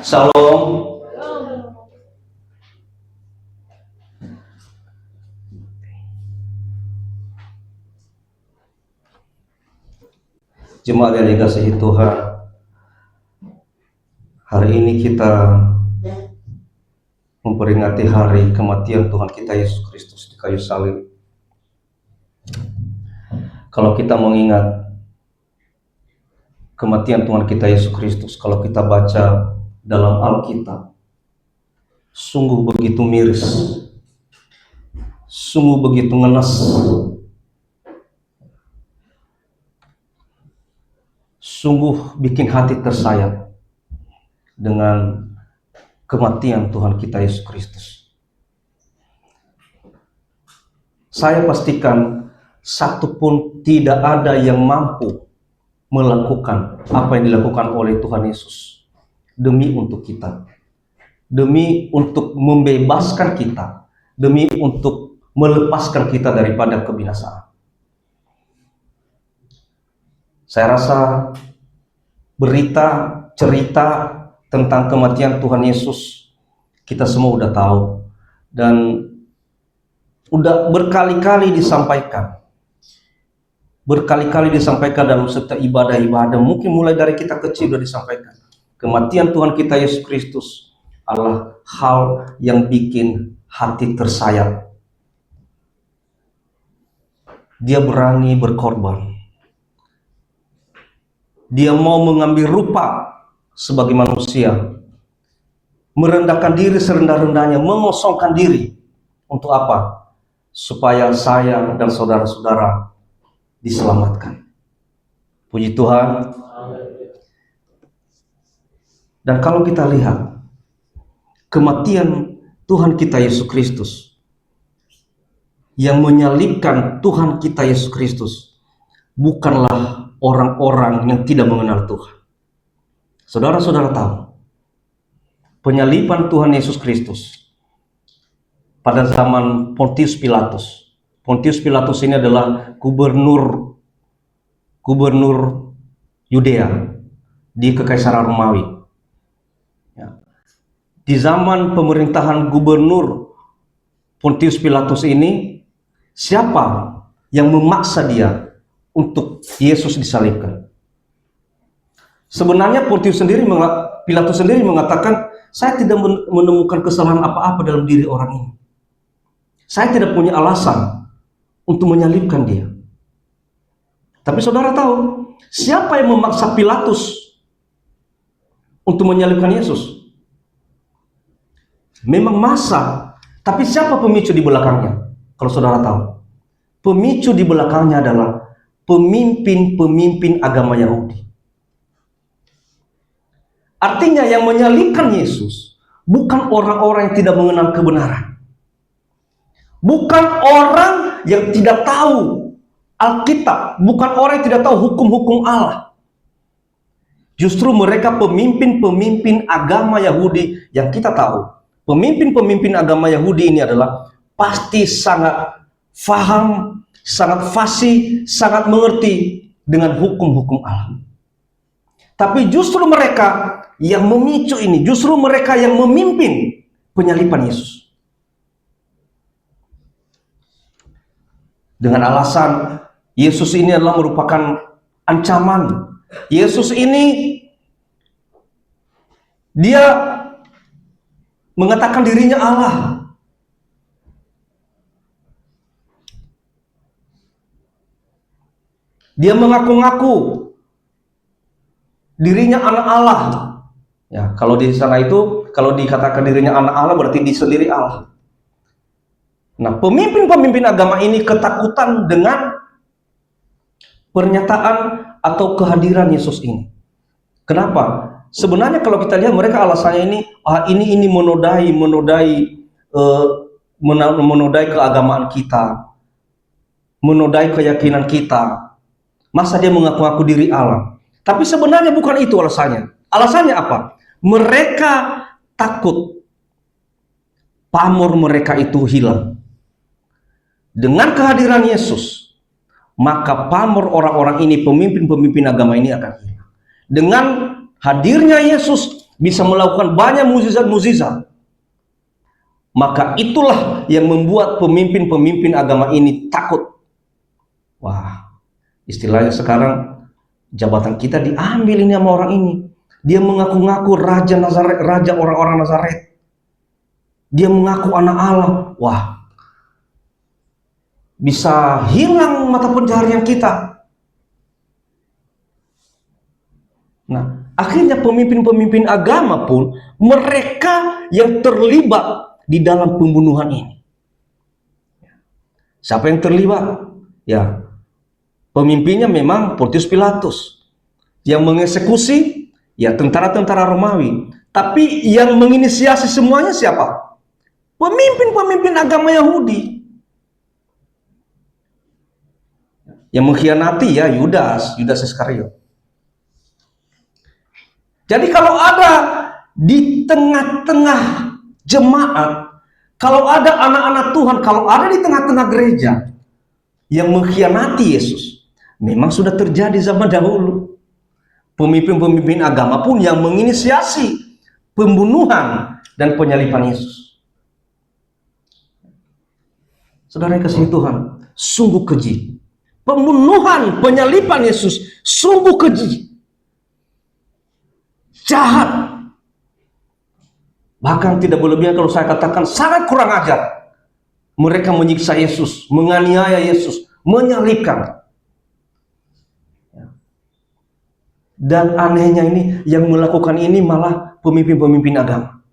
Shalom. Jemaat yang dikasihi Tuhan, hari ini kita memperingati hari kematian Tuhan kita Yesus Kristus di kayu salib. Kalau kita mengingat kematian Tuhan kita Yesus Kristus, kalau kita baca dalam Alkitab, sungguh begitu miris, sungguh begitu ngenes, sungguh bikin hati tersayat dengan kematian Tuhan kita Yesus Kristus. Saya pastikan satupun tidak ada yang mampu melakukan apa yang dilakukan oleh Tuhan Yesus demi untuk kita, demi untuk membebaskan kita, demi untuk melepaskan kita daripada kebinasaan. Saya rasa berita, cerita tentang kematian Tuhan Yesus kita semua udah tahu dan udah berkali-kali disampaikan. Berkali-kali disampaikan dalam setiap ibadah-ibadah, mungkin mulai dari kita kecil sudah disampaikan. Kematian Tuhan kita Yesus Kristus adalah hal yang bikin hati tersayat. Dia berani berkorban. Dia mau mengambil rupa sebagai manusia, merendahkan diri serendah-rendahnya, mengosongkan diri. Untuk apa? Supaya saya dan saudara-saudara diselamatkan. Puji Tuhan. Dan kalau kita lihat kematian Tuhan kita Yesus Kristus, yang menyalibkan Tuhan kita Yesus Kristus bukanlah orang-orang yang tidak mengenal Tuhan. Saudara-saudara tahu, penyaliban Tuhan Yesus Kristus pada zaman Pontius Pilatus. Pontius Pilatus ini adalah gubernur Yudea di Kekaisaran Romawi. Ya. Di zaman pemerintahan gubernur Pontius Pilatus ini, siapa yang memaksa dia untuk Yesus disalibkan? Sebenarnya Pilatus sendiri mengatakan, saya tidak menemukan kesalahan apa-apa dalam diri orang ini. Saya tidak punya alasan untuk menyalibkan dia. Tapi saudara tahu, siapa yang memaksa Pilatus untuk menyalibkan Yesus? Memang massa, tapi siapa pemicu di belakangnya? Kalau saudara tahu, pemicu di belakangnya adalah pemimpin-pemimpin agama Yahudi. Artinya yang menyalibkan Yesus bukan orang-orang yang tidak mengenal kebenaran, bukan orang yang tidak tahu Alkitab, bukan orang yang tidak tahu hukum-hukum Allah. Justru mereka pemimpin-pemimpin agama Yahudi yang kita tahu. Pemimpin-pemimpin agama Yahudi ini adalah pasti sangat faham, sangat fasih, sangat mengerti dengan hukum-hukum Allah. Tapi justru mereka yang memicu ini, justru mereka yang memimpin penyaliban Yesus. Dengan alasan Yesus ini adalah merupakan ancaman. Yesus ini dia mengatakan dirinya Allah. Dia mengaku-ngaku dirinya anak Allah. Ya, kalau di sana itu, kalau dikatakan dirinya anak Allah berarti dia sendiri Allah. Nah, pemimpin-pemimpin agama ini ketakutan dengan pernyataan atau kehadiran Yesus ini. Kenapa? Sebenarnya kalau kita lihat mereka alasannya ini menodai keagamaan kita, menodai keyakinan kita. Masa dia mengaku-ngaku diri Allah? Tapi sebenarnya bukan itu alasannya. Alasannya apa? Mereka takut pamor mereka itu hilang. Dengan kehadiran Yesus, maka pamor orang-orang ini, pemimpin-pemimpin agama ini akan hilang. Dengan hadirnya Yesus, bisa melakukan banyak mukjizat-mukjizat, maka itulah yang membuat pemimpin-pemimpin agama ini takut. Wah, istilahnya sekarang jabatan kita diambil ini sama orang ini. Dia mengaku-ngaku raja Nazaret, raja orang-orang Nazaret. Dia mengaku anak Allah. Wah, bisa hilang mata pencaharian kita. Nah, akhirnya pemimpin-pemimpin agama pun mereka yang terlibat di dalam pembunuhan ini. Siapa yang terlibat? Ya, pemimpinnya memang Pontius Pilatus. Yang mengeksekusi ya tentara-tentara Romawi. Tapi yang menginisiasi semuanya siapa? Pemimpin-pemimpin agama Yahudi. Yang mengkhianati ya Yudas Iskariot. Jadi kalau ada di tengah-tengah jemaat, kalau ada anak-anak Tuhan, kalau ada di tengah-tengah gereja yang mengkhianati Yesus, memang sudah terjadi zaman dahulu. Pemimpin-pemimpin agama pun yang menginisiasi pembunuhan dan penyaliban Yesus. Saudara yang kasih Tuhan, sungguh keji. Pembunuhan, penyaliban Yesus sungguh keji. Jahat. Bahkan tidak berlebihan kalau saya katakan sangat kurang ajar. Mereka menyiksa Yesus, menganiaya Yesus, menyalibkan. Dan anehnya ini, yang melakukan ini malah pemimpin-pemimpin agama.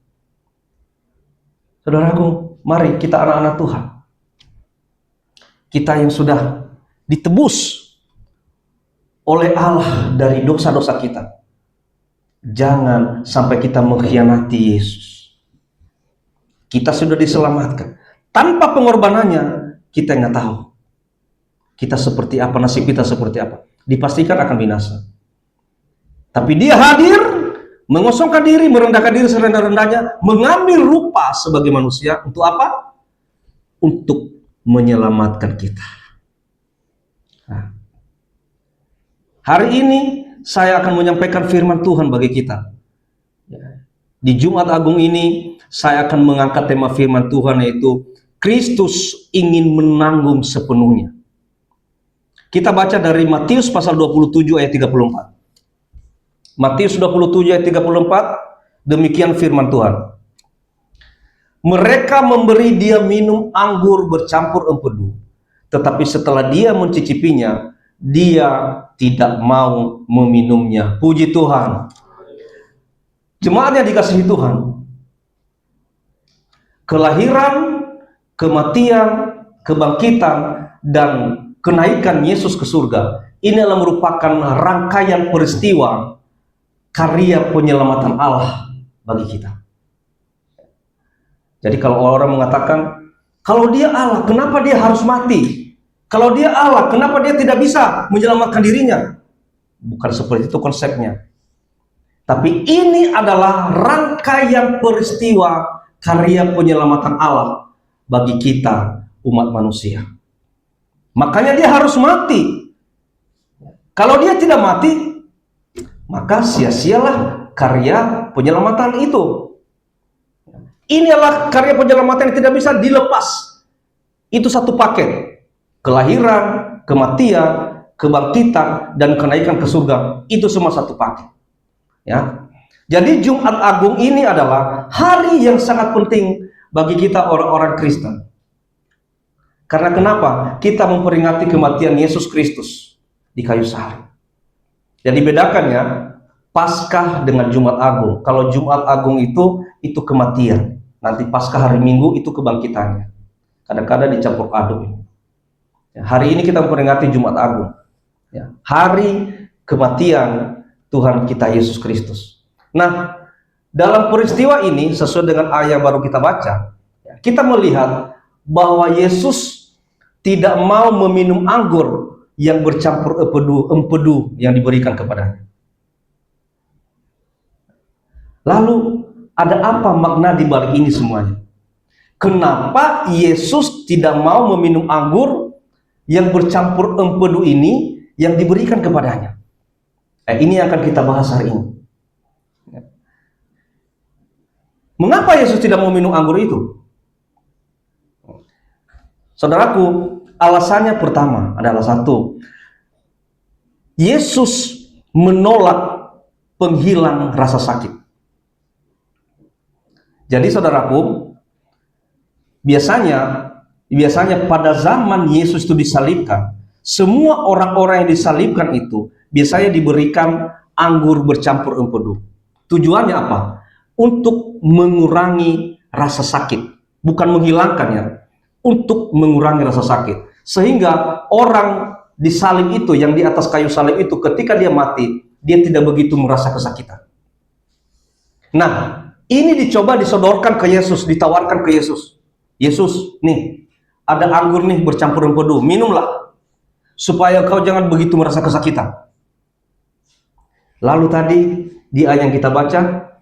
Saudaraku, mari kita anak-anak Tuhan. Kita yang sudah ditebus oleh Allah dari dosa-dosa kita. Jangan sampai kita mengkhianati Yesus. Kita sudah diselamatkan. Tanpa pengorbanannya, kita nggak tahu. Kita seperti apa, nasib kita seperti apa. Dipastikan akan binasa. Tapi dia hadir, mengosongkan diri, merendahkan diri serendah-rendahnya, mengambil rupa sebagai manusia. Untuk apa? Untuk menyelamatkan kita. Nah, hari ini saya akan menyampaikan firman Tuhan bagi kita. Di Jumat Agung ini, saya akan mengangkat tema firman Tuhan, yaitu Kristus ingin menanggung sepenuhnya. Kita baca dari Matius pasal 27 ayat 34. Matius 27 ayat 34, demikian firman Tuhan. Mereka memberi dia minum anggur bercampur empedu, tetapi setelah dia mencicipinya, dia tidak mau meminumnya. Puji Tuhan. Jemaat yang dikasihi Tuhan, kelahiran, kematian, kebangkitan, dan kenaikan Yesus ke surga, ini adalah merupakan rangkaian peristiwa karya penyelamatan Allah bagi kita. Jadi kalau orang mengatakan, kalau dia Allah, kenapa dia harus mati? Kalau dia Allah, kenapa dia tidak bisa menyelamatkan dirinya? Bukan seperti itu konsepnya. Tapi ini adalah rangkaian peristiwa karya penyelamatan Allah bagi kita, umat manusia. Makanya dia harus mati. Kalau dia tidak mati, maka sia-sialah karya penyelamatan itu. Inilah karya penyelamatan yang tidak bisa dilepas. Itu satu paket. Kelahiran, kematian, kebangkitan, dan kenaikan ke surga. Itu semua satu paket. Ya. Jadi Jumat Agung ini adalah hari yang sangat penting bagi kita orang-orang Kristen. Karena kenapa? Kita memperingati kematian Yesus Kristus di kayu salib. Jadi bedakannya Paskah dengan Jumat Agung. Kalau Jumat Agung itu kematian. Nanti Paskah hari Minggu itu kebangkitannya. Kadang-kadang dicampur aduk. Ya, hari ini kita memperingati Jumat Agung. Ya, hari kematian Tuhan kita Yesus Kristus. Nah, dalam peristiwa ini sesuai dengan ayat baru kita baca, kita melihat bahwa Yesus tidak mau meminum anggur yang bercampur empedu yang diberikan kepadanya. Lalu ada apa makna di balik ini semuanya? Kenapa Yesus tidak mau meminum anggur yang bercampur empedu ini yang diberikan kepadanya? Ini yang akan kita bahas hari ini. Mengapa Yesus tidak mau minum anggur itu? Saudaraku, alasannya pertama adalah satu, Yesus menolak penghilang rasa sakit. Jadi saudaraku, biasanya pada zaman Yesus itu disalibkan, semua orang-orang yang disalibkan itu biasanya diberikan anggur bercampur empedu. Tujuannya apa? Untuk mengurangi rasa sakit, bukan menghilangkannya, untuk mengurangi rasa sakit. Sehingga orang disalib itu, yang di atas kayu salib itu, ketika dia mati, dia tidak begitu merasa kesakitan. Nah, ini dicoba disodorkan ke Yesus, ditawarkan ke Yesus. Yesus, nih, ada anggur nih bercampur empedu, minumlah, supaya kau jangan begitu merasa kesakitan. Lalu tadi, di ayat yang kita baca,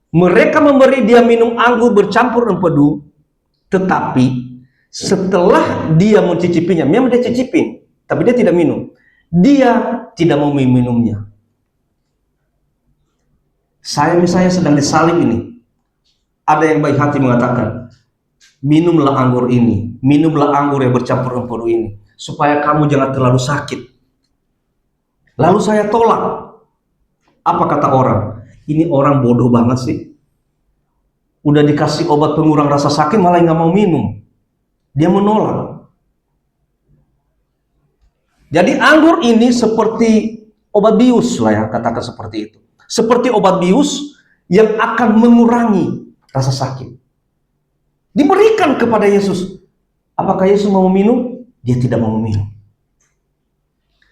mereka memberi dia minum anggur bercampur empedu, tetapi setelah dia mencicipinya, memang dia cicipin, tapi dia tidak minum. Dia tidak mau minumnya. Saya misalnya sedang disalib ini, ada yang baik hati mengatakan, minumlah anggur ini, minumlah anggur yang bercampur empedu ini, supaya kamu jangan terlalu sakit. Lalu saya tolak. Apa kata orang? Ini orang bodoh banget sih. Udah dikasih obat pengurang rasa sakit malah nggak mau minum. Dia menolak. Jadi anggur ini seperti obat bius lah ya, katakan seperti itu. Seperti obat bius yang akan mengurangi rasa sakit. Diberikan kepada Yesus. Apakah Yesus mau minum? Dia tidak mau minum.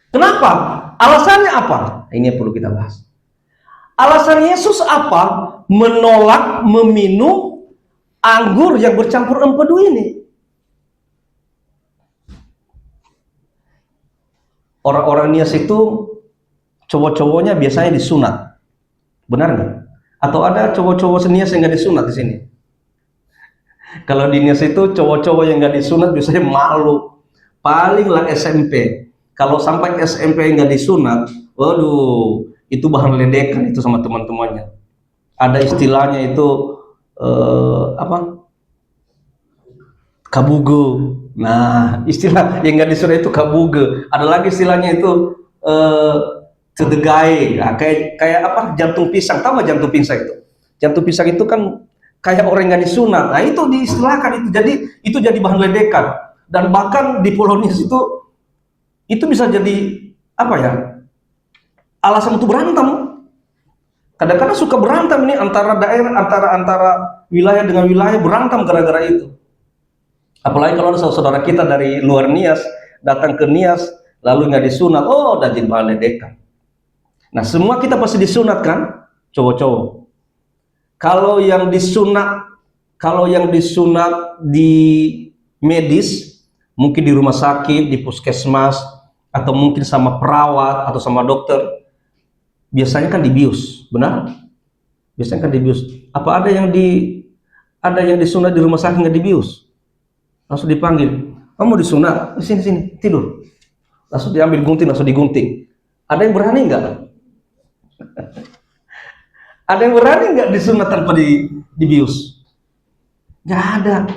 Kenapa? Alasannya apa? Ini yang perlu kita bahas. Alasan Yesus apa menolak meminum anggur yang bercampur empedu ini? Orang-orang Nias itu cowok-cowoknya biasanya disunat, benar nggak? Atau ada cowok-cowok Nias yang nggak disunat di sini? Kalau di Nias itu cowok-cowok yang nggak disunat biasanya malu, palinglah SMP. Kalau sampai SMP nggak disunat, waduh, itu bahan ledekan itu sama teman-temannya. Ada istilahnya itu apa? Kabuge. Nah, istilah yang nggak disunat itu kabuge. Ada lagi istilahnya itu cedegai. Nah, kayak apa? Jantung pisang. Tahu nggak jantung pisang itu? Jantung pisang itu kan kayak orang yang nggak disunat. Nah, itu diistilahkan itu. Jadi itu jadi bahan ledekan. Dan bahkan di Polonius itu bisa jadi apa ya? Alasan untuk berantem. Kadang-kadang suka berantem ini antara daerah, antara wilayah dengan wilayah, berantem gara-gara itu. Apalagi kalau ada saudara kita dari luar Nias datang ke Nias lalu nggak disunat, oh udah jadi bahan ledekan. Nah, semua kita pasti disunat kan, cowok-cowok. Kalau yang disunat di medis, mungkin di rumah sakit, di puskesmas, atau mungkin sama perawat atau sama dokter, biasanya kan dibius, benar? Biasanya kan dibius. Apa ada yang disunat di rumah sakit nggak dibius? Langsung dipanggil, kamu disunat, sini tidur. Langsung diambil gunting, langsung digunting. Ada yang berani nggak? Ada yang berani nggak disunat tanpa dibius? Nggak ada.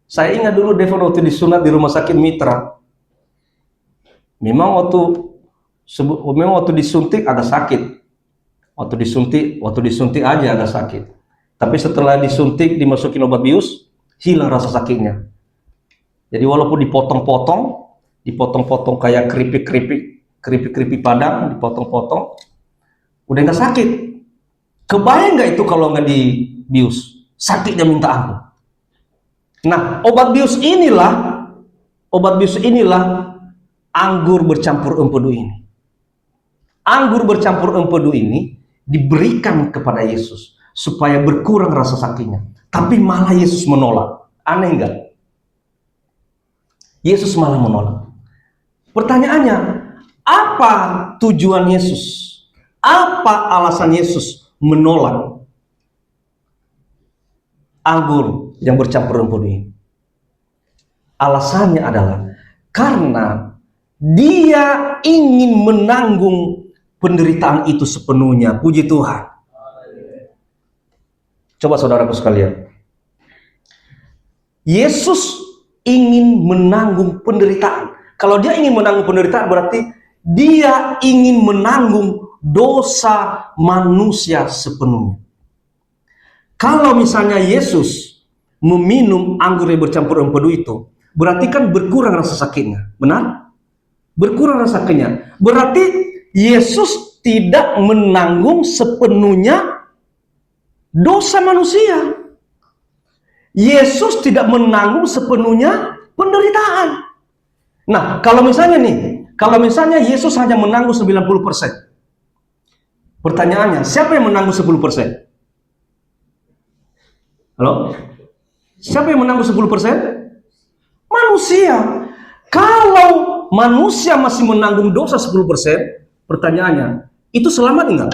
Saya ingat dulu Devon waktu disunat di rumah sakit Mitra. Memang waktu disuntik ada sakit. Waktu disuntik aja ada sakit. Tapi setelah disuntik dimasukin obat bius, hilang rasa sakitnya. Jadi walaupun dipotong-potong kayak keripik padang, dipotong-potong, udah nggak sakit. Kebayang nggak itu kalau nggak dibius? Sakitnya minta ampun. Nah, obat bius inilah anggur bercampur empedu ini. Anggur bercampur empedu ini diberikan kepada Yesus supaya berkurang rasa sakitnya. Tapi malah Yesus menolak. Aneh nggak? Yesus malah menolak. Pertanyaannya, apa tujuan Yesus? Apa alasan Yesus menolak anggur yang bercampur empedu ini? Alasannya adalah karena dia ingin menanggung penderitaan itu sepenuhnya. Puji Tuhan. Coba saudaraku sekalian, Yesus ingin menanggung penderitaan. Kalau dia ingin menanggung penderitaan, berarti dia ingin menanggung dosa manusia sepenuhnya. Kalau misalnya Yesus meminum anggur yang bercampur empedu itu, berarti kan berkurang rasa sakitnya. Benar? Berkurang rasa sakitnya. Berarti Yesus tidak menanggung sepenuhnya dosa manusia. Yesus tidak menanggung sepenuhnya penderitaan. Nah, kalau misalnya Yesus hanya menanggung 90%. Pertanyaannya, siapa yang menanggung 10%? Halo? Siapa yang menanggung 10%? Manusia. Kalau manusia masih menanggung dosa 10%, pertanyaannya, itu selamat enggak?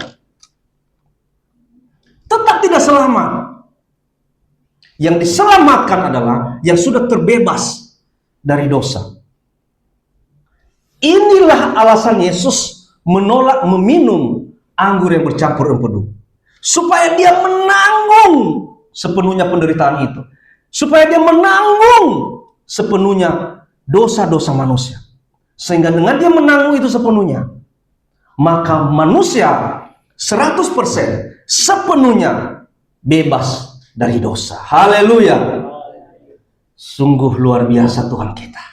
Tetap tidak selamat. Yang diselamatkan adalah yang sudah terbebas dari dosa. Inilah alasan Yesus menolak meminum anggur yang bercampur empedu. Supaya dia menanggung sepenuhnya penderitaan itu. Supaya dia menanggung sepenuhnya dosa-dosa manusia. Sehingga dengan dia menanggung itu sepenuhnya, maka manusia 100% sepenuhnya bebas dari dosa. Haleluya. Sungguh luar biasa Tuhan kita.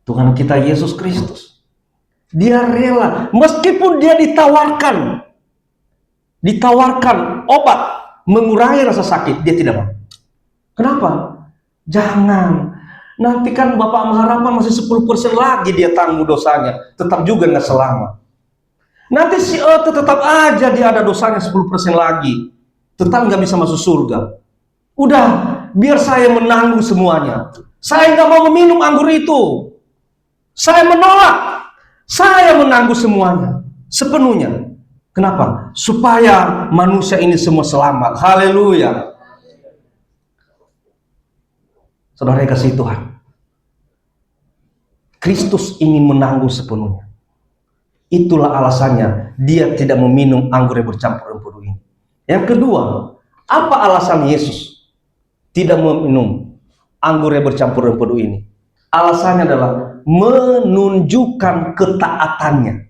Tuhan kita Yesus Kristus. Dia rela, meskipun dia ditawarkan obat mengurangi rasa sakit, dia tidak mau. Kenapa? Jangan. Nanti kan Bapak mengharapkan masih 10% lagi dia tanggung dosanya, tetap juga nggak selamat. Nanti si Ete tetap aja dia ada dosanya 10% lagi, tetap nggak bisa masuk surga. Udah, biar saya menanggung semuanya. Saya nggak mau meminum anggur itu. Saya menolak. Saya menanggung semuanya, sepenuhnya. Kenapa? Supaya manusia ini semua selamat. Haleluya. Saudara yang kasih Tuhan, Kristus ingin menanggung sepenuhnya. Itulah alasannya dia tidak meminum anggur yang bercampur empedu ini. Yang kedua, apa alasan Yesus tidak meminum anggur yang bercampur empedu ini? Alasannya adalah menunjukkan ketaatannya.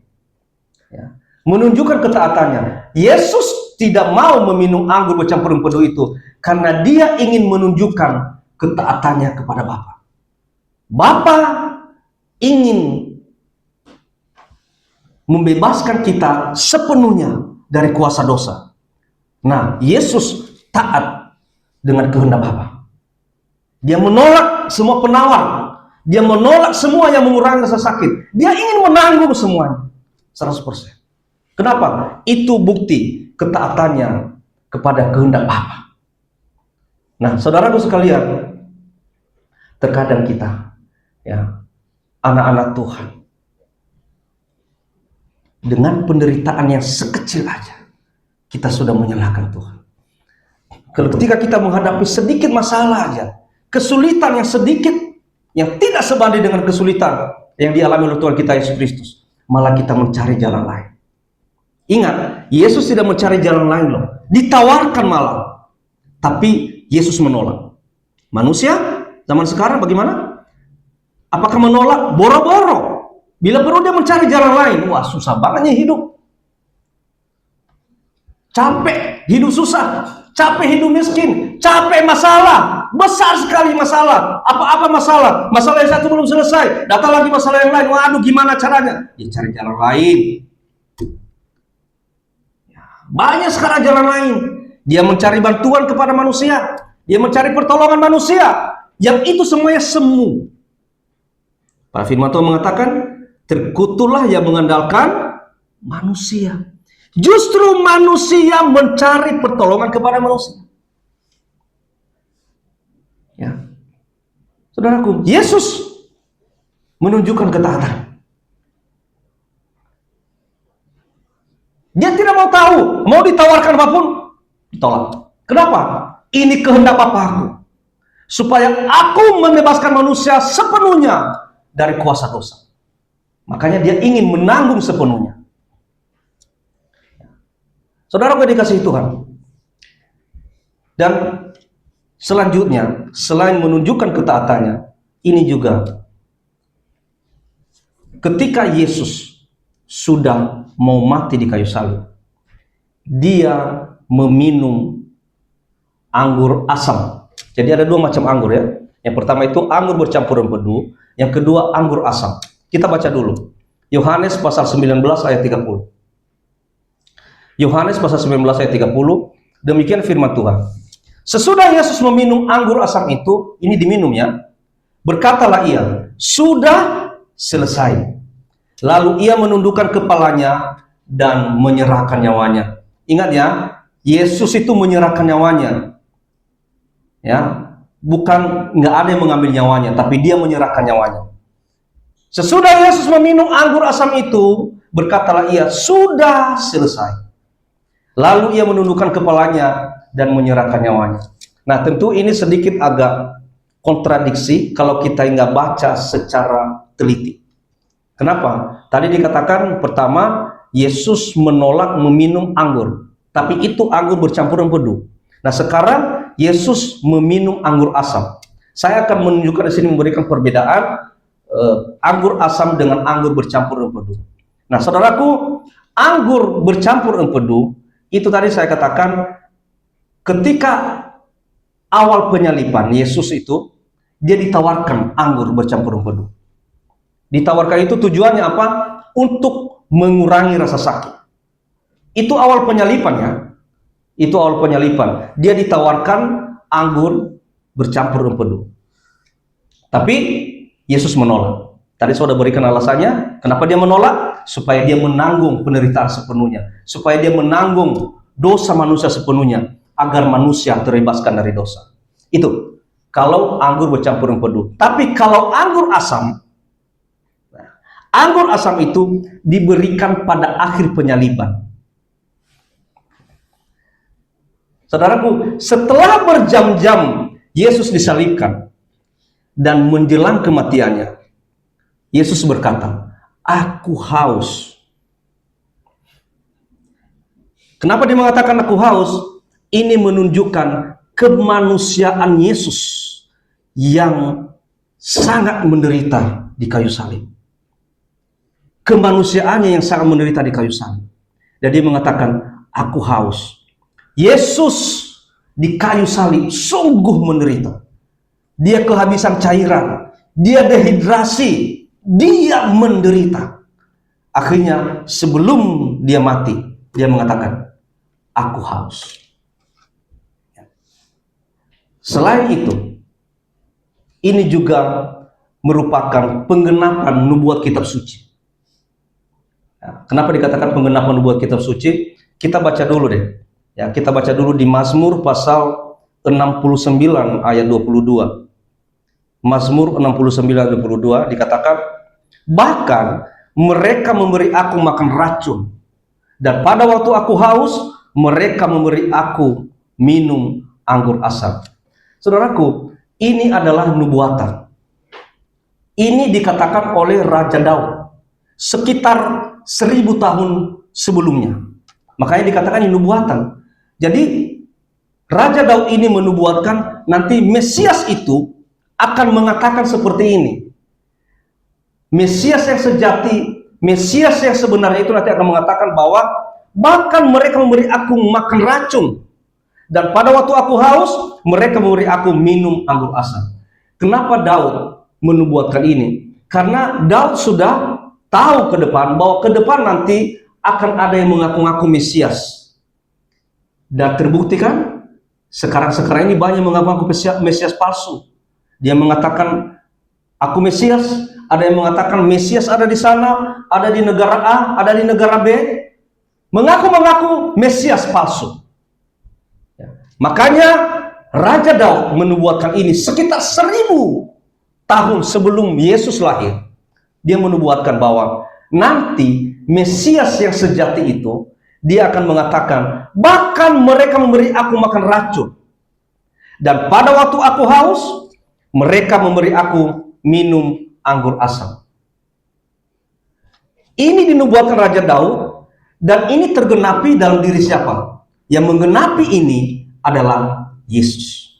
Ya. Menunjukkan ketaatannya. Yesus tidak mau meminum anggur bercampur empedu itu karena dia ingin menunjukkan ketaatannya kepada Bapa. Bapa ingin membebaskan kita sepenuhnya dari kuasa dosa. Nah, Yesus taat dengan kehendak Bapa. Dia menolak semua penawar. Dia menolak semua yang mengurangi rasa sakit. Dia ingin menanggung semuanya 100%. Kenapa? Itu bukti ketaatannya kepada kehendak Bapa. Nah, saudaraku sekalian, terkadang kita, ya, anak-anak Tuhan, dengan penderitaan yang sekecil aja, kita sudah menyalahkan Tuhan. Ketika kita menghadapi sedikit masalah aja, kesulitan yang sedikit, yang tidak sebanding dengan kesulitan yang dialami oleh Tuhan kita Yesus Kristus, malah kita mencari jalan lain. Ingat, Yesus tidak mencari jalan lain loh, ditawarkan malah, tapi Yesus menolak. Manusia zaman sekarang bagaimana? Apakah menolak? Boro-boro. Bila perlu dia mencari jalan lain. Wah, susah banget nih hidup. Capek hidup susah, capek hidup miskin, capek masalah, besar sekali masalah. Apa-apa masalah, masalah yang satu belum selesai, datang lagi masalah yang lain. Waduh, gimana caranya? Ya cari jalan lain. Banyak sekarang jalan lain. Dia mencari bantuan kepada manusia, dia mencari pertolongan manusia, yang itu semuanya semu. Pak Firman Tuhan mengatakan, terkutuklah yang mengandalkan manusia. Justru manusia mencari pertolongan kepada manusia. Ya, saudaraku, Yesus menunjukkan ketaatan. Dia tidak mau tahu, mau ditawarkan apapun, ditolak. Kenapa? Ini kehendak Bapa-Ku, supaya Aku membebaskan manusia sepenuhnya dari kuasa dosa. Makanya dia ingin menanggung sepenuhnya. Saudara yang dikasihi Tuhan, Dan selanjutnya, selain menunjukkan ketaatannya, ini juga ketika Yesus sudah mau mati di kayu salib, dia meminum anggur asam. Jadi ada dua macam anggur ya. Yang pertama itu anggur bercampur empedu, yang kedua anggur asam. Kita baca dulu. Yohanes pasal 19 ayat 30. Yohanes pasal 19 ayat 30, demikian firman Tuhan. Sesudah Yesus meminum anggur asam itu, ini diminumnya, berkatalah ia, sudah selesai. Lalu ia menundukkan kepalanya dan menyerahkan nyawanya. Ingat ya, Yesus itu menyerahkan nyawanya. Ya, bukan nggak ada yang mengambil nyawanya, tapi dia menyerahkan nyawanya. Sesudah Yesus meminum anggur asam itu, berkatalah ia, sudah selesai. Lalu ia menundukkan kepalanya dan menyerahkan nyawanya. Nah, tentu ini sedikit agak kontradiksi kalau kita nggak baca secara teliti. Kenapa? Tadi dikatakan pertama, Yesus menolak meminum anggur, tapi itu anggur bercampur empedu. Nah, sekarang Yesus meminum anggur asam. Saya akan menunjukkan di sini, memberikan perbedaan anggur asam dengan anggur bercampur empedu. Nah, saudaraku, anggur bercampur empedu itu tadi saya katakan ketika awal penyaliban Yesus itu, dia ditawarkan anggur bercampur empedu. Ditawarkan itu tujuannya apa? Untuk mengurangi rasa sakit. Itu awal penyaliban ya. Itu awal penyaliban. Dia ditawarkan anggur bercampur empedu. Tapi Yesus menolak. Tadi saya sudah berikan alasannya. Kenapa dia menolak? Supaya dia menanggung penderitaan sepenuhnya. Supaya dia menanggung dosa manusia sepenuhnya. Agar manusia terbebaskan dari dosa. Itu. Kalau anggur bercampur empedu. Tapi kalau anggur asam itu diberikan pada akhir penyaliban. Saudaraku, setelah berjam-jam Yesus disalibkan dan menjelang kematiannya, Yesus berkata, aku haus. Kenapa dia mengatakan aku haus? Ini menunjukkan kemanusiaan Yesus yang sangat menderita di kayu salib. Kemanusiaannya yang sangat menderita di kayu salib. Dan dia mengatakan, aku haus. Yesus di kayu salib sungguh menderita. Dia kehabisan cairan, dia dehidrasi, dia menderita. Akhirnya sebelum dia mati, dia mengatakan, aku haus. Selain itu, ini juga merupakan penggenapan nubuat kitab suci. Kenapa dikatakan penggenapan nubuat kitab suci? Kita baca dulu deh. Ya, kita baca dulu di Mazmur pasal 69 ayat 22. Mazmur 69 ayat 22 dikatakan, bahkan mereka memberi aku makan racun, dan pada waktu aku haus, mereka memberi aku minum anggur asam. Saudaraku, ini adalah nubuatan. Ini dikatakan oleh Raja Daud sekitar 1000 tahun sebelumnya. Makanya dikatakan ini nubuatan. Jadi Raja Daud ini menubuatkan nanti Mesias itu akan mengatakan seperti ini. Mesias yang sejati, Mesias yang sebenarnya itu nanti akan mengatakan bahwa bahkan mereka memberi aku makan racun, dan pada waktu aku haus, mereka memberi aku minum anggur asam. Kenapa Daud menubuatkan ini? Karena Daud sudah tahu ke depan bahwa ke depan nanti akan ada yang mengaku-ngaku Mesias. Dan terbukti kan? Sekarang ini banyak mengaku-ngaku Mesias palsu. Dia mengatakan aku Mesias, ada yang mengatakan Mesias ada di sana, ada di negara A, ada di negara B. Mengaku-mengaku Mesias palsu. Makanya Raja Daud menubuatkan ini sekitar 1000 tahun sebelum Yesus lahir. Dia menubuatkan bahwa nanti Mesias yang sejati itu, dia akan mengatakan, bahkan mereka memberi aku makan racun, dan pada waktu aku haus, mereka memberi aku minum anggur asam. Ini dinubuatkan Raja Daud, dan ini tergenapi dalam diri siapa? Yang menggenapi ini adalah Yesus.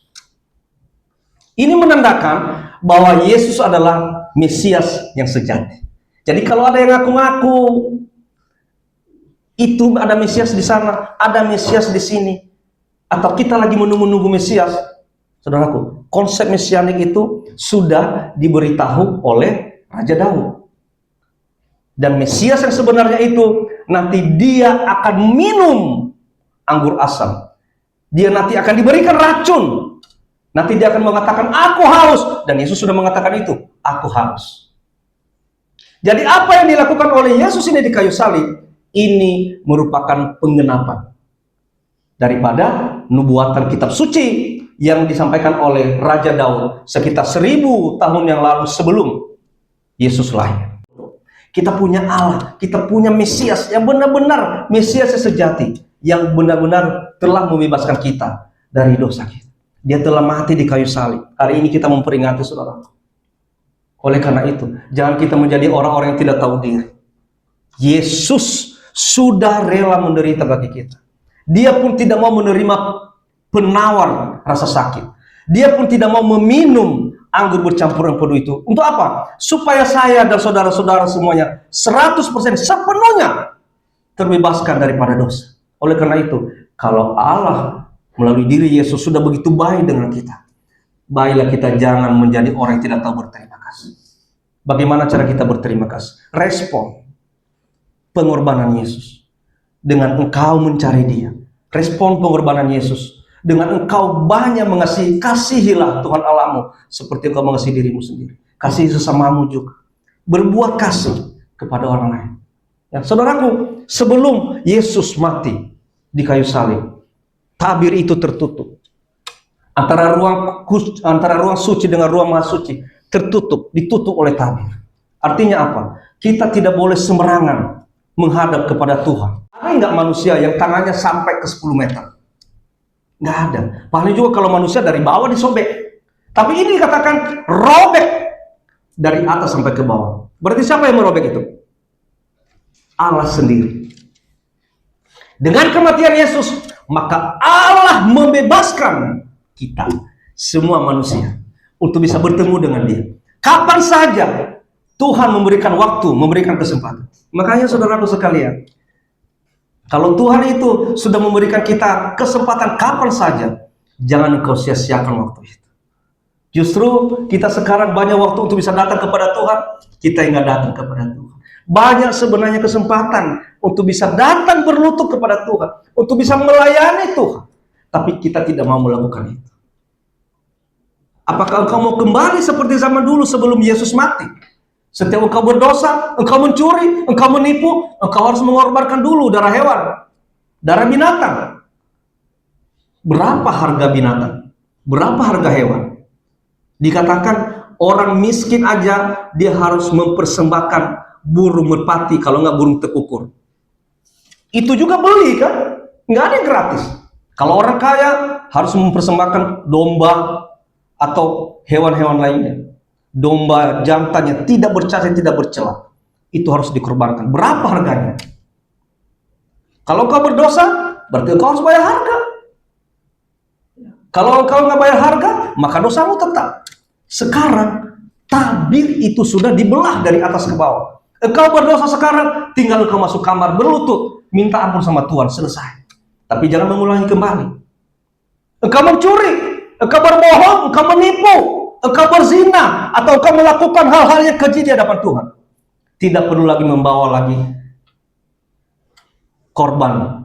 Ini menandakan bahwa Yesus adalah Mesias yang sejati. Jadi kalau ada yang ngaku-ngaku itu ada Mesias di sana, ada Mesias di sini, atau kita lagi menunggu-nunggu Mesias, saudaraku, konsep mesianik itu sudah diberitahu oleh Raja Daud. Dan Mesias yang sebenarnya itu nanti dia akan minum anggur asam. Dia nanti akan diberikan racun. Nanti dia akan mengatakan, aku haus. Dan Yesus sudah mengatakan itu, aku haus. Jadi apa yang dilakukan oleh Yesus ini di kayu salib, ini merupakan penggenapan daripada nubuatan kitab suci yang disampaikan oleh Raja Daud sekitar 1000 tahun yang lalu sebelum Yesus lahir. Kita punya Allah, kita punya Mesias yang benar-benar Mesias yang sejati, yang benar-benar telah membebaskan kita dari dosa kita. Dia telah mati di kayu salib. Hari ini kita memperingati, saudara. Oleh karena itu, jangan kita menjadi orang-orang yang tidak tahu diri. Yesus sudah rela menderita bagi kita. Dia pun tidak mau menerima penawar rasa sakit. Dia pun tidak mau meminum anggur bercampur empedu itu. Untuk apa? Supaya saya dan saudara-saudara semuanya 100% sepenuhnya terbebaskan daripada dosa. Oleh karena itu, kalau Allah melalui diri Yesus sudah begitu baik dengan kita, baiklah kita jangan menjadi orang yang tidak tahu berterima kasih. Bagaimana cara kita berterima kasih? Respon pengorbanan Yesus dengan engkau mencari Dia. Respon pengorbanan Yesus dengan engkau banyak mengasihi. Kasihilah Tuhan Allahmu seperti engkau mengasihi dirimu sendiri. Kasihi sesamamu juga. Berbuat kasih kepada orang lain. Ya, saudaraku, sebelum Yesus mati di kayu salib, tabir itu tertutup. Antara ruang suci dengan ruang maha suci tertutup, ditutup oleh tabir. Artinya apa? Kita tidak boleh sembarangan menghadap kepada Tuhan. Ada nggak manusia yang tangannya sampai ke 10 meter? Nggak ada. Paling juga kalau manusia dari bawah disobek. Tapi ini dikatakan robek dari atas sampai ke bawah. Berarti siapa yang merobek itu? Allah sendiri. Dengan kematian Yesus, maka Allah membebaskan kita, semua manusia, untuk bisa bertemu dengan Dia. Kapan saja Tuhan memberikan waktu, memberikan kesempatan. Makanya saudaraku sekalian, kalau Tuhan itu sudah memberikan kita kesempatan kapan saja, jangan engkau sia-siakan waktu itu. Justru kita sekarang banyak waktu untuk bisa datang kepada Tuhan, kita yang nggak datang kepada Tuhan. Banyak sebenarnya kesempatan untuk bisa datang berlutut kepada Tuhan, untuk bisa melayani Tuhan, tapi kita tidak mau melakukan itu. Apakah engkau mau kembali seperti zaman dulu sebelum Yesus mati? Setiap engkau berdosa, engkau mencuri, engkau menipu, engkau harus mengorbankan dulu darah hewan, darah binatang. Berapa harga binatang? Berapa harga hewan? Dikatakan orang miskin aja dia harus mempersembahkan burung merpati, kalau nggak burung tekukur. Itu juga beli kan? Nggak ada yang gratis. Kalau orang kaya harus mempersembahkan domba atau hewan-hewan lainnya. Domba jantannya tidak bercacat, tidak bercela. Itu harus dikorbankan. Berapa harganya? Kalau kau berdosa, berarti kau harus bayar harga. Kalau kau nggak bayar harga, maka dosamu tetap. Sekarang tabir itu sudah dibelah dari atas ke bawah. Engkau berdosa sekarang, tinggal engkau masuk kamar berlutut, minta ampun sama Tuhan, selesai. Tapi jangan mengulangi kembali. Engkau mencuri, engkau berbohong, engkau menipu, engkau berzina, atau engkau melakukan hal-hal yang keji di hadapan Tuhan. Tidak perlu lagi membawa lagi korban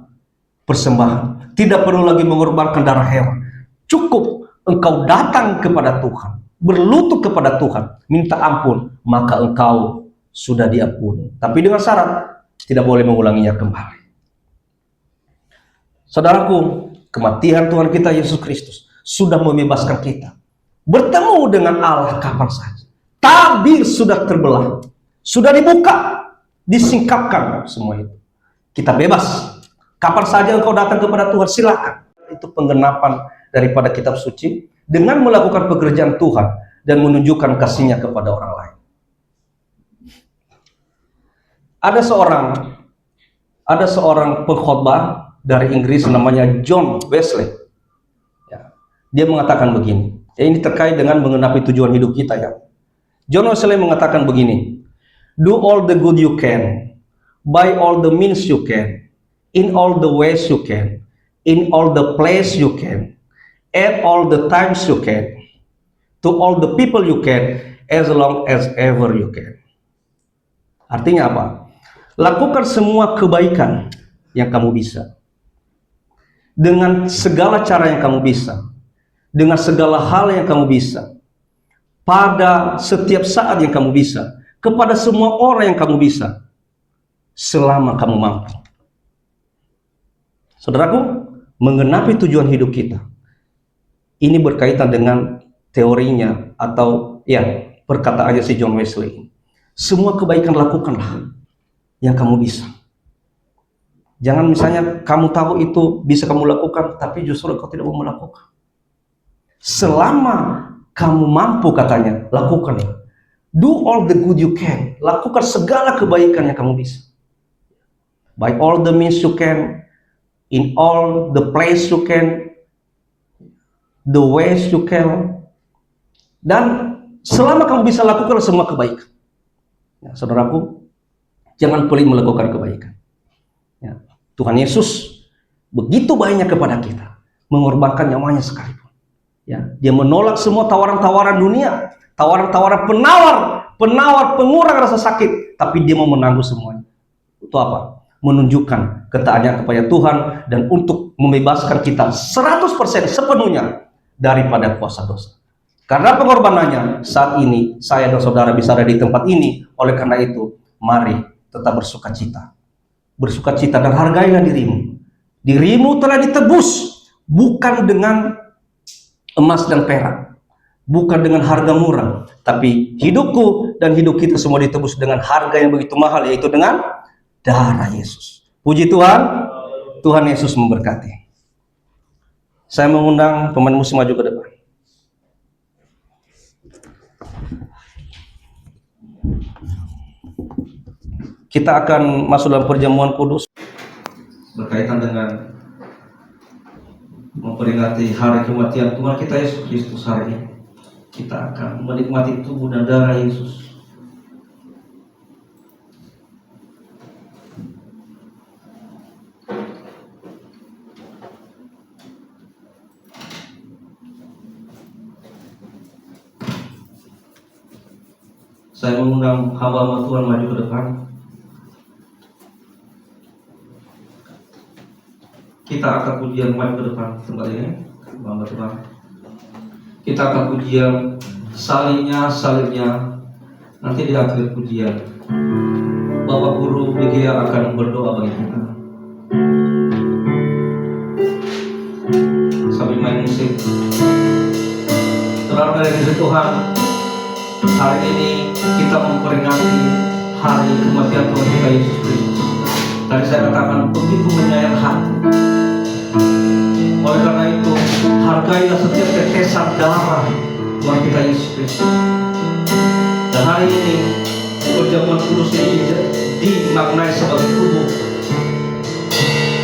persembahan. Tidak perlu lagi mengorbankan darah hewan. Cukup engkau datang kepada Tuhan, berlutut kepada Tuhan, minta ampun, maka engkau sudah diampuni. Tapi dengan syarat tidak boleh mengulanginya kembali. Saudaraku, kematian Tuhan kita Yesus Kristus sudah membebaskan kita bertemu dengan Allah kapan saja. Tabir sudah terbelah, sudah dibuka, disingkapkan semua itu. Kita bebas. Kapan saja engkau datang kepada Tuhan, silakan. Itu penggenapan daripada kitab suci dengan melakukan pekerjaan Tuhan dan menunjukkan kasih-Nya kepada orang lain. Ada seorang pengkhotbah dari Inggris namanya John Wesley. Ya. Dia mengatakan begini. Ini terkait dengan mengenapi tujuan hidup kita ya. John Wesley mengatakan begini, do all the good you can, by all the means you can, in all the ways you can, in all the place you can, at all the times you can, to all the people you can, as long as ever you can. Artinya apa? Lakukan semua kebaikan yang kamu bisa, dengan segala cara yang kamu bisa, dengan segala hal yang kamu bisa, pada setiap saat yang kamu bisa, kepada semua orang yang kamu bisa, selama kamu mampu. Saudaraku, mengenapi tujuan hidup kita ini berkaitan dengan teorinya atau ya perkataannya si John Wesley. Semua kebaikan lakukanlah yang kamu bisa. Jangan misalnya kamu tahu itu bisa kamu lakukan, tapi justru kau tidak mau melakukan. Selama kamu mampu, katanya, lakukanlah. Do all the good you can. Lakukan segala kebaikan yang kamu bisa. By all the means you can, in all the place you can, the ways you can. Dan selama kamu bisa lakukan semua kebaikan. Ya, saudaraku, jangan pelit melakukan kebaikan. Ya, Tuhan Yesus begitu banyak kepada kita, mengorbankan nyawanya sekalipun. Ya, dia menolak semua tawaran-tawaran dunia, tawaran-tawaran penawar pengurang rasa sakit, tapi dia mau menanggung semuanya. Itu apa? Menunjukkan ketaatan kepada Tuhan dan untuk membebaskan kita 100% sepenuhnya daripada kuasa dosa. Karena pengorbanannya, saat ini saya dan saudara bisa ada di tempat ini. Oleh karena itu, mari tetap bersukacita. Bersukacita dan hargailah dirimu. Dirimu telah ditebus bukan dengan emas dan perak, bukan dengan harga murah, tapi hidupku dan hidup kita semua ditebus dengan harga yang begitu mahal, yaitu dengan darah Yesus. Puji Tuhan, Tuhan Yesus memberkati. Saya mengundang pemain musik maju ke depan. Kita akan masuk dalam perjamuan kudus berkaitan dengan memperingati hari kematian Tuhan kita Yesus Kristus. Hari ini kita akan menikmati tubuh dan darah Yesus. Saya mengundang hamba Tuhan maju ke depan. Kita akan pujian maju ke depan tempat ini, hamba Tuhan. Kita akan pujian salibnya. Nanti di akhir pujian, Bapak Guru BGA akan berdoa bagi kita. Sambil main musik, saudara dari Tuhan, hari ini kita memperingati hari kematian Tuhan kita Yesus Kristus. Tadi saya katakan begitu menyayat hati. Oleh karena itu, hargailah setiap tetesan darah Tuhan kita Yesus Kristus. Dan hari ini perjamuan kudus ini dimaknai sebagai tubuh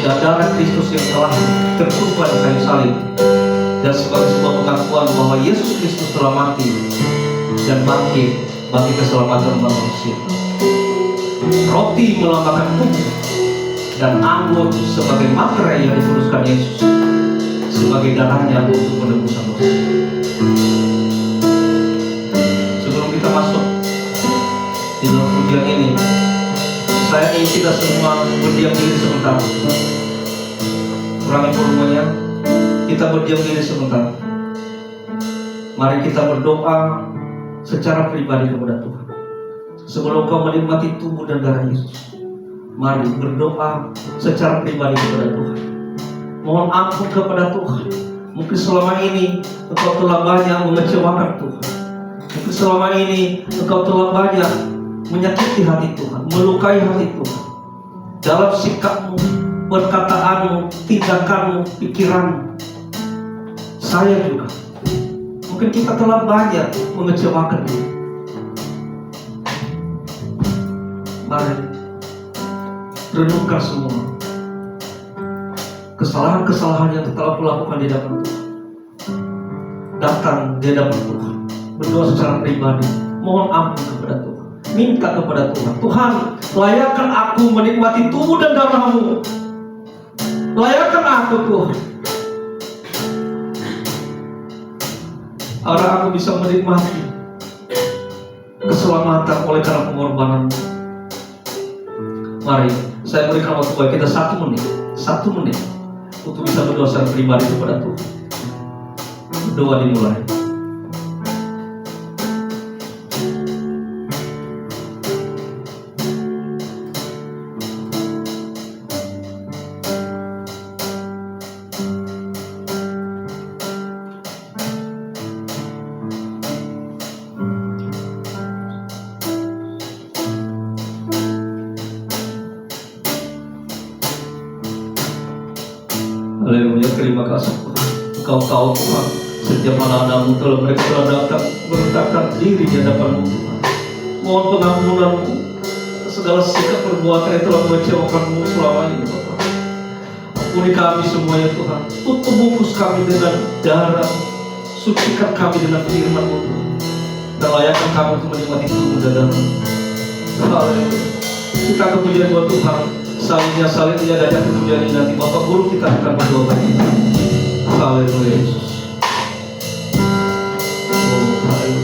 dan darah Kristus yang telah tertumpah di kayu salib, dan sebagai sebuah pengakuan bahwa Yesus Kristus telah mati dan bangkit bagi keselamatan manusia. Roti melambangkan tubuh dan anggur sebagai materai yang dikuduskan Yesus sebagai darahnya untuk penebusan dosa. Sebelum kita masuk di dalam pujian ini, saya ingin kita semua berdiam diri sebentar. Kurangi volumenya. Kita berdiam diri sebentar. Mari kita berdoa secara pribadi kepada Tuhan. Sebelum kau menikmati tubuh dan darah Yesus, mari berdoa secara pribadi kepada Tuhan. Mohon ampun kepada Tuhan. Mungkin selama ini engkau telah banyak mengecewakan Tuhan. Mungkin selama ini engkau telah banyak menyakiti hati Tuhan, melukai hati Tuhan, dalam sikapmu, perkataanmu, tindakanmu, pikiranmu. Saya juga. Mungkin kita telah banyak mengecewakan Tuhan. Mari renungkan semua kesalahan-kesalahan yang telah aku lakukan di dalam Tuhan. datang di hadapan Tuhan, berdoa secara pribadi, mohon ampun kepada Tuhan, minta kepada Tuhan, Tuhan, layakkan aku menikmati tubuh dan darah-Mu, layakkan aku Tuhan, agar aku bisa menikmati keselamatan oleh karena pengorbanan-Mu. Mari saya berikan waktu bagi kita 1 menit untuk bisa berdoa secara pribadi kepada Tuhan. Doa dimulai. Haleluya, terima kasih Tuhan. Engkau tahu Tuhan, setiap anak-Mu telah mereka telah datang meletakkan diri di hadapan-Mu Tuhan. Mohon pengampunan-Mu segala sikap perbuatan yang telah mengecewakan-Mu selama ini Tuhan. Ampuni kami semuanya Tuhan. Tutup bungkus kami dengan darah, sucikan kami dengan firman-Mu Tuhan, dan layakkan kami untuk menikmati tubuh dan darah-Mu. Haleluya. Kita akan pujian buat Tuhan. Saling dan kemudian nanti Bapak Guru kita akan berdoa bagi kita. Haleluya Yesus. Oh, haleluya.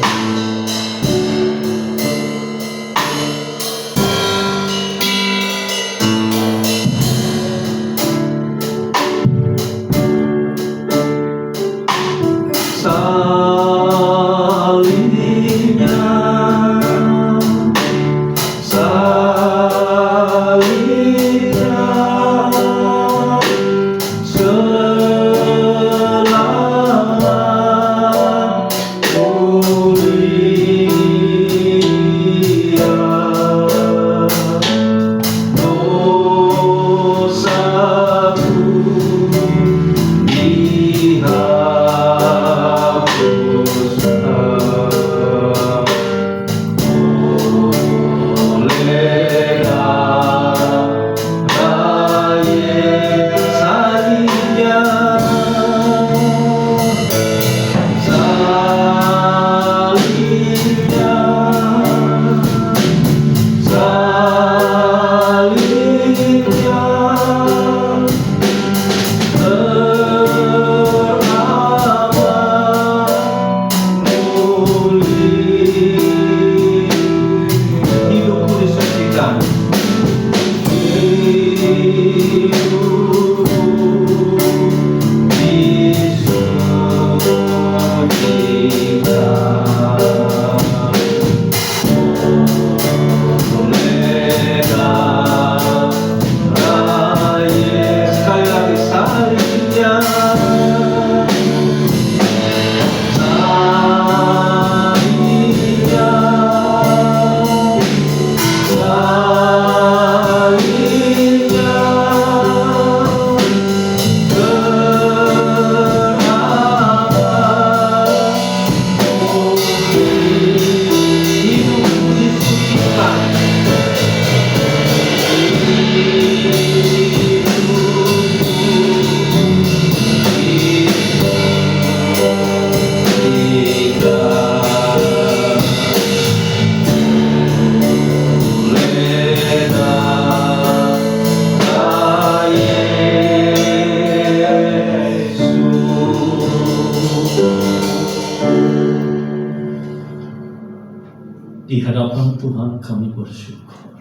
Di hadapan Tuhan kami bersyukur.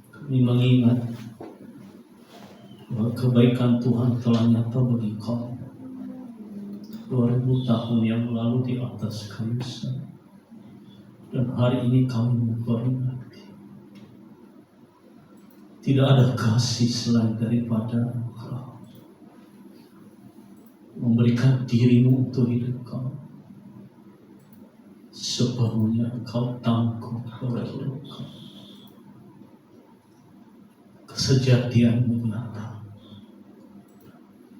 Kami mengingat bahwa kebaikan Tuhan telah nyata bagi kami 2000 tahun yang lalu di atas kayu salib. Dan hari ini kami memperingati tidak ada kasih selain daripada Engkau memberikan dirimu untuk hidup kami. Sepenuhnya Engkau tangguh oleh hidup kami. Kesejatianmu nyata,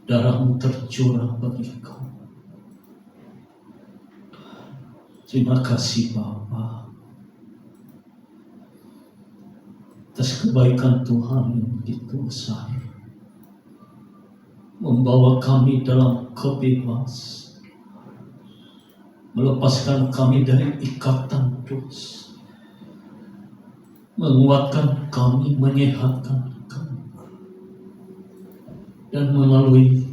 darahmu tercurah bagi kami. Terima kasih Bapa atas kebaikan Tuhan yang begitu besar, membawa kami dalam kebebasan, melepaskan kami dari ikatan dosa, menguatkan kami, menyehatkan kami, dan melalui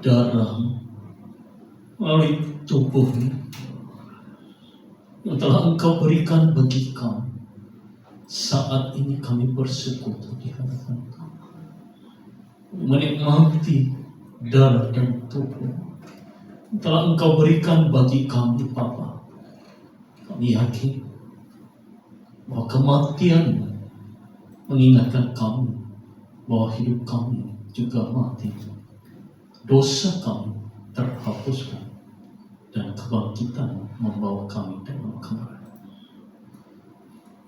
darah, melalui tubuhmu yang telah Engkau berikan bagi kami, saat ini kami bersekutu di hadapan Kau, menikmati darah dan tubuh yang telah Engkau berikan bagi kami, Bapa. Kami yakin bahwa kematian mengingatkan kami bahwa hidup kami juga mati, dosa kami terhapuskan, dan kebangkitan membawa kami dalam kemenangan.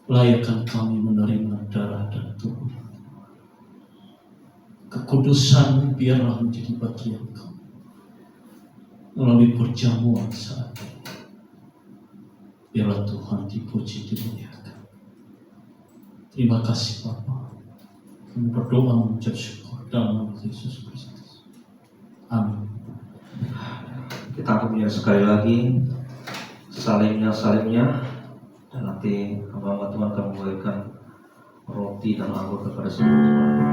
Layakkan kami menerima darah dan tubuh. Kekudusan biarlah menjadi bagian kami melalui perjamuan saat ini. Biarlah Tuhan dipuji, dimuliakan. Terima kasih Bapa. Kami berdoa mengucap syukur dalam nama Yesus Kristus. Amin. Kita akan sekali lagi salimnya, dan nanti hamba Tuhan akan memberikan roti dan anggur kepada semua jemaat.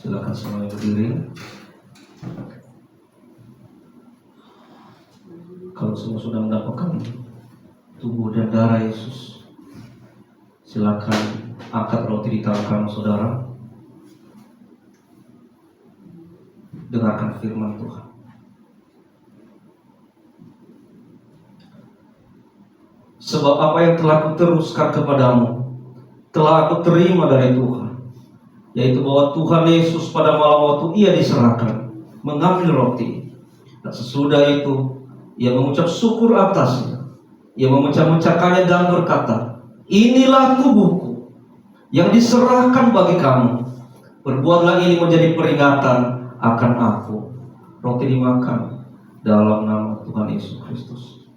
Silakan semuanya berdiri. Kalau semua sudah mendapatkan tubuh dan darah Yesus, silakan angkat roti di tangan kanan saudara. Dengarkan firman Tuhan. Sebab apa yang telah kuteruskan kepadamu telah aku terima dari Tuhan, yaitu bahwa Tuhan Yesus pada malam waktu ia diserahkan mengambil roti, Dan sesudah itu, ia mengucap syukur atasnya. Ia memecah-mecahkannya dan berkata, inilah tubuhku yang diserahkan bagi kamu. Berbuatlah ini menjadi peringatan akan aku. Roti dimakan dalam nama Tuhan Yesus Kristus.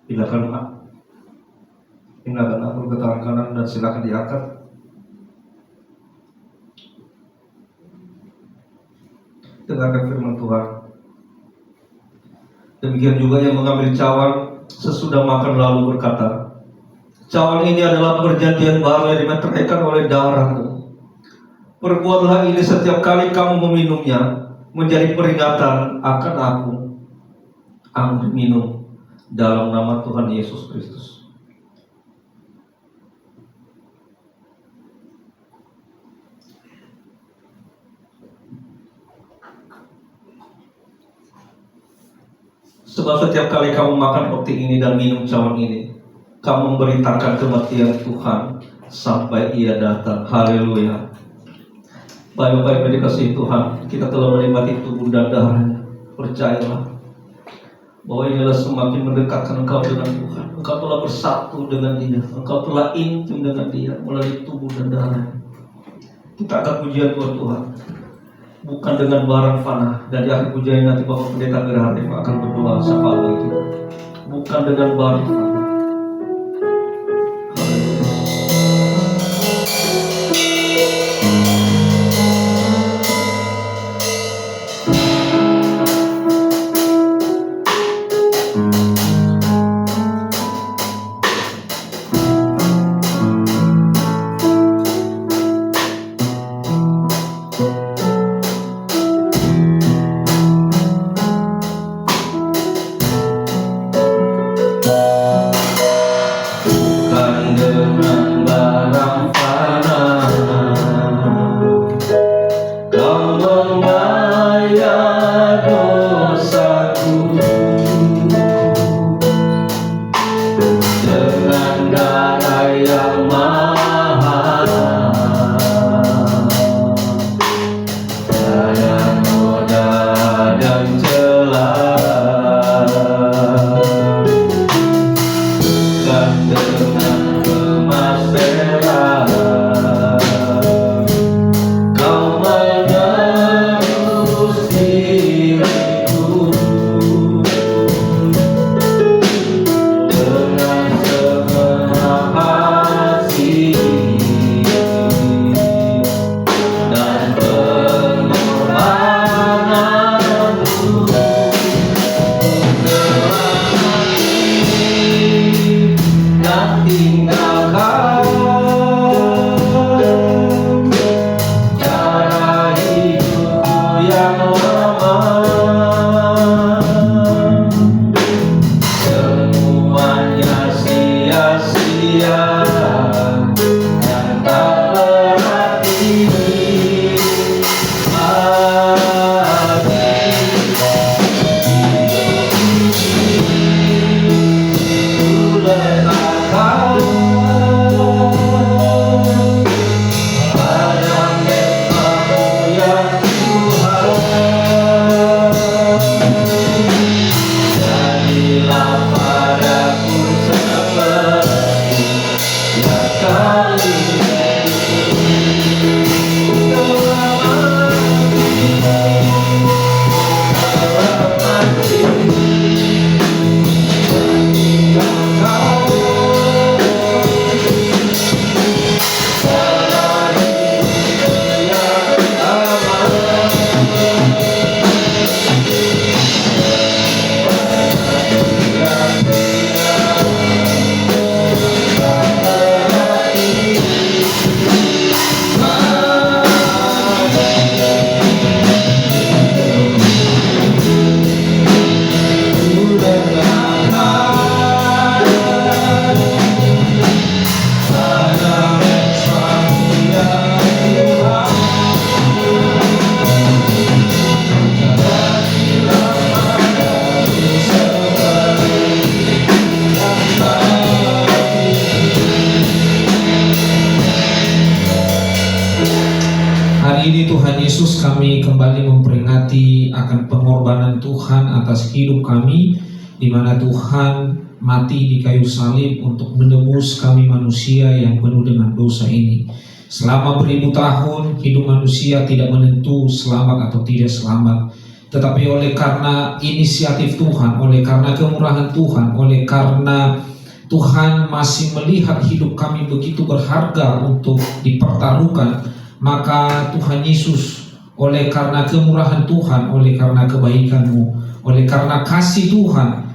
Silakan Pak. Pindahkan aku ke tangan kanan dan silakan diangkat. Dengarkan firman Tuhan. Demikian juga yang mengambil cawan sesudah makan lalu berkata, cawan ini adalah perjanjian baru yang dimeteraikan oleh darahku. Perbuatlah ini setiap kali kamu meminumnya menjadi peringatan akan aku. Ambil minum dalam nama Tuhan Yesus Kristus. Sebab setiap kali kamu makan roti ini dan minum cawan ini, kamu memberitakan kematian Tuhan sampai Ia datang. Haleluya. Baik-baik yang dikasihi Tuhan, kita telah menikmati tubuh dan darahnya. Percayalah bahwa inilah semakin mendekatkan engkau dengan Tuhan. Engkau telah bersatu dengan Dia, engkau telah intim dengan Dia melalui tubuh dan darahnya. Kita akan pujian buat Tuhan, bukan dengan barang fana. Dan di akhir pujian nanti Bapak Pendeta Gerhardem akan berdoa syafaat bagi kita, bukan dengan barang fana. hari ini Tuhan Yesus kami kembali memperingati akan pengorbanan Tuhan atas hidup kami, di mana Tuhan mati di kayu salib untuk menebus kami manusia yang penuh dengan dosa ini. Selama beribu tahun hidup manusia tidak menentu selamat atau tidak selamat, tetapi oleh karena inisiatif Tuhan, oleh karena kemurahan Tuhan, oleh karena Tuhan masih melihat hidup kami begitu berharga untuk dipertaruhkan, maka Tuhan Yesus oleh karena kemurahan Tuhan, oleh karena kebaikan-Mu, oleh karena kasih Tuhan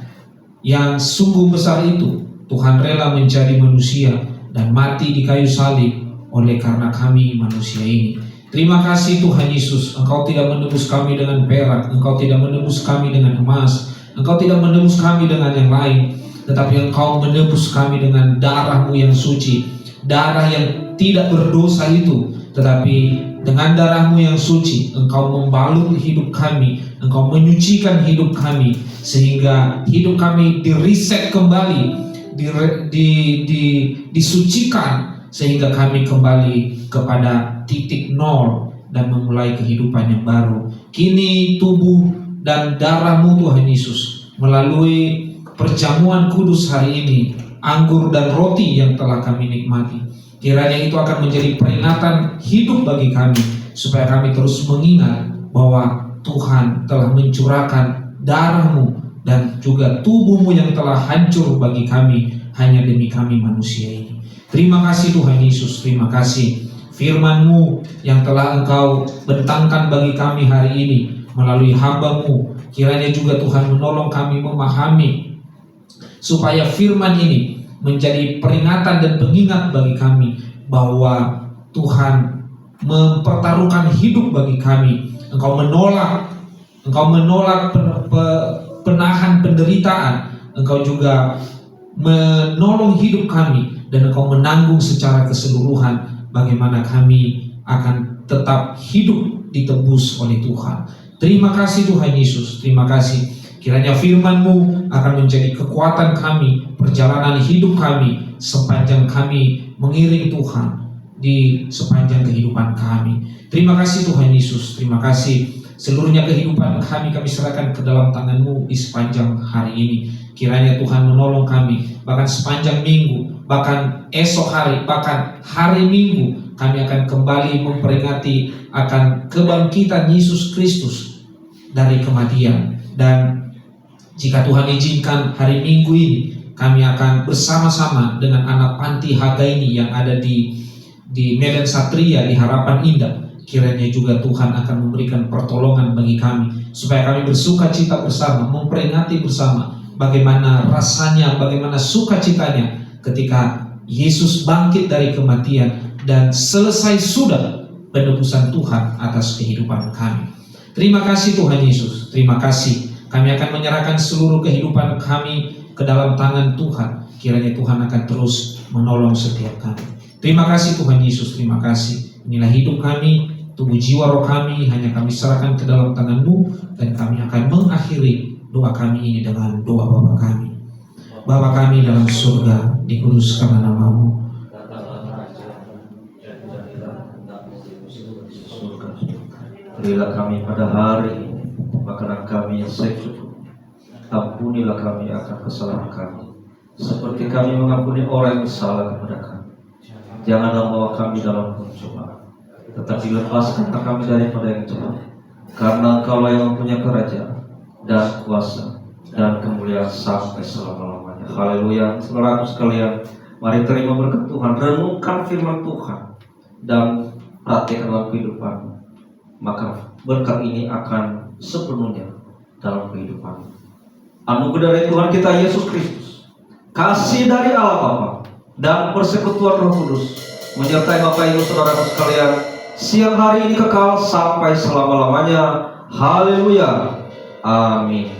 yang sungguh besar itu, Tuhan rela menjadi manusia dan mati di kayu salib oleh karena kami manusia ini. Terima kasih Tuhan Yesus, Engkau tidak menebus kami dengan perak, Engkau tidak menebus kami dengan emas, Engkau tidak menebus kami dengan yang lain, tetapi Engkau menebus kami dengan darah-Mu yang suci, darah yang tidak berdosa itu. Tetapi dengan darah-Mu yang suci, Engkau membalut hidup kami, Engkau menyucikan hidup kami, sehingga hidup kami direset kembali, disucikan, sehingga kami kembali kepada titik nol dan memulai kehidupan yang baru. Kini tubuh dan darah-Mu Tuhan Yesus, melalui perjamuan kudus hari ini, anggur dan roti yang telah kami nikmati, kiranya itu akan menjadi peringatan hidup bagi kami, supaya kami terus mengingat bahwa Tuhan telah mencurahkan darah-Mu dan juga tubuh-Mu yang telah hancur bagi kami, hanya demi kami manusia ini. Terima kasih Tuhan Yesus, terima kasih firman-Mu yang telah Engkau bentangkan bagi kami hari ini melalui hamba-Mu. Kiranya juga Tuhan menolong kami memahami, supaya firman ini menjadi peringatan dan pengingat bagi kami bahwa Tuhan mempertaruhkan hidup bagi kami. Engkau menolak penahan penderitaan, Engkau juga menolong hidup kami, dan Engkau menanggung secara keseluruhan bagaimana kami akan tetap hidup ditebus oleh Tuhan. Terima kasih Tuhan Yesus, terima kasih. Kiranya firman-Mu akan menjadi kekuatan kami, perjalanan hidup kami sepanjang kami mengiring Tuhan di sepanjang kehidupan kami. Terima kasih Tuhan Yesus, terima kasih. Seluruhnya kehidupan kami serahkan ke dalam tangan-Mu di sepanjang hari ini. Kiranya Tuhan menolong kami, bahkan sepanjang minggu, bahkan esok hari, bahkan hari Minggu, kami akan kembali memperingati akan kebangkitan Yesus Kristus dari kematian. Dan jika Tuhan izinkan, hari Minggu ini kami akan bersama-sama dengan anak panti Hagaini yang ada di Medan Satria di Harapan Indah. Kiranya juga Tuhan akan memberikan pertolongan bagi kami, supaya kami bersuka cita bersama, memperingati bersama bagaimana rasanya, bagaimana sukacitanya ketika Yesus bangkit dari kematian dan selesai sudah penebusan Tuhan atas kehidupan kami. Terima kasih Tuhan Yesus, terima kasih. Kami akan menyerahkan seluruh kehidupan kami ke dalam tangan Tuhan. Kiranya Tuhan akan terus menolong setiap kami. Terima kasih Tuhan Yesus, terima kasih. Inilah hidup kami, tubuh jiwa roh kami, hanya kami serahkan ke dalam tangan-Mu. Dan kami akan mengakhiri doa kami ini dengan doa Bapa kami. Bapa kami dalam surga, dikuduskanlah nama-Mu. Berilah kami pada hari ini makanan kami yang secukupnya. Ampunilah kami akan kesalahan kami, seperti kami mengampuni orang yang bersalah kepada kami. Janganlah membawa kami dalam pencobaan, tetapi lepaskanlah kami daripada yang jahat. Karena Engkaulah yang mempunyai kerajaan dan kuasa dan kemuliaan sampai selama-lamanya. Haleluya. Saudaraku sekalian, mari terima berkat Tuhan, renungkan firman Tuhan dan praktikkan dalam kehidupan. Maka berkat ini akan sepenuhnya dalam kehidupan. Anugerah dari Tuhan kita Yesus Kristus, kasih dari Allah Bapa, dan persekutuan Roh Kudus menyertai Bapak Ibu saudaraku sekalian siang hari ini kekal sampai selama-lamanya. Haleluya. Amin.